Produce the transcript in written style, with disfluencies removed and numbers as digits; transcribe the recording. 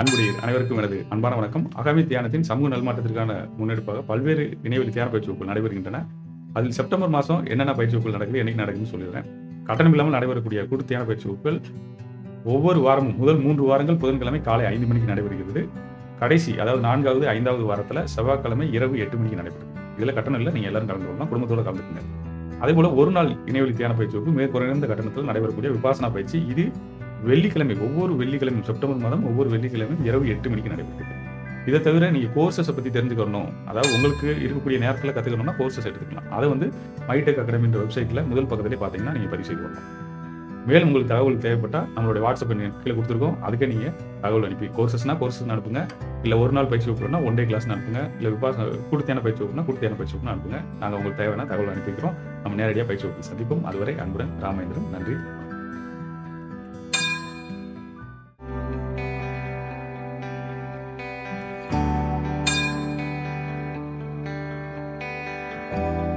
அன்புடைய அனைவருக்கும் எனது அன்பான வணக்கம். அகாமி தியானத்தின் சமூக நல்மாற்றத்திற்கான முன்னெடுப்பாக பல்வேறு இணையவழி தியான பயிற்சி வகுப்புகள் நடைபெறுகின்றன. அதில் செப்டம்பர் மாதம் என்னென்ன பயிற்சி வகுப்புகள் நடக்குது, என்னைக்கு நடக்குதுன்னு சொல்லிடுறேன். கட்டணம் இல்லாமல் நடைபெறக்கூடிய கூட்டு தியான பயிற்சி வகுப்புகள் ஒவ்வொரு வாரமும் முதல் 3 வாரங்கள் புதன்கிழமை காலை 5 மணிக்கு நடைபெறுகிறது. கடைசி அதாவது 4வது 5வது வாரத்தில் செவ்வாய்க்கிழமை இரவு 8 மணிக்கு நடைபெறும். இதில் கட்டணம் இல்லை, நீங்கள் எல்லாரும் கலந்து கொள்ளலாம், குடும்பத்தோடு கலந்துக்குங்க. அதேபோல் ஒரு நாள் இணையவழி தியான பயிற்சி வகுப்பு மிக குறைந்த கட்டணத்தில் நடைபெறக்கூடிய விபாசனா பயிற்சி. இது வெள்ளிக்கிழமை, ஒவ்வொரு வெள்ளிக்கிழமையும் செப்டம்பர் மாதம் ஒவ்வொரு வெள்ளிக்கிழமையும் இரவு 8 மணிக்கு நடைபெறுகிறது. இதை தவிர நீங்கள் கோர்சஸை பற்றி தெரிஞ்சுக்கணும், அதாவது உங்களுக்கு இருக்கக்கூடிய நேரத்தில் கற்றுக்கணும்னா கோர்சஸ் எடுத்துக்கலாம். அதை வந்து மைடெக் அகாடமின்ற வெப்சைட்டில் முதல் பக்கத்திலே பார்த்தீங்கன்னா நீங்கள் பதிவு செய்து கொள்ளலாம். மேலும் உங்களுக்கு தகவல் தேவைப்பட்டால் நம்மளுடைய வாட்ஸ்அப் எண் கீழே கொடுத்துருக்கோம், அதுக்கே நீங்கள் தகவல் அனுப்பி கோர்சஸ் அனுப்புங்க, இல்லை ஒரு நாள் பயிற்சி வகுப்புனா ஒன் டே கிளாஸ் அனுப்புங்க, இல்லை கூடுத்தியான பயிற்சி வகுப்புனா கூடுத்தியான பயிற்சி வகுப்புனா அனுப்புங்க. நாங்கள் உங்களுக்கு தேவையான தகவல் அனுப்பிக்கிறோம். நம்ம நேரடியாக பயிற்சி வகுப்பு சந்திப்போம். அதுவரை அன்புடன் ராமேந்திரன். நன்றி. you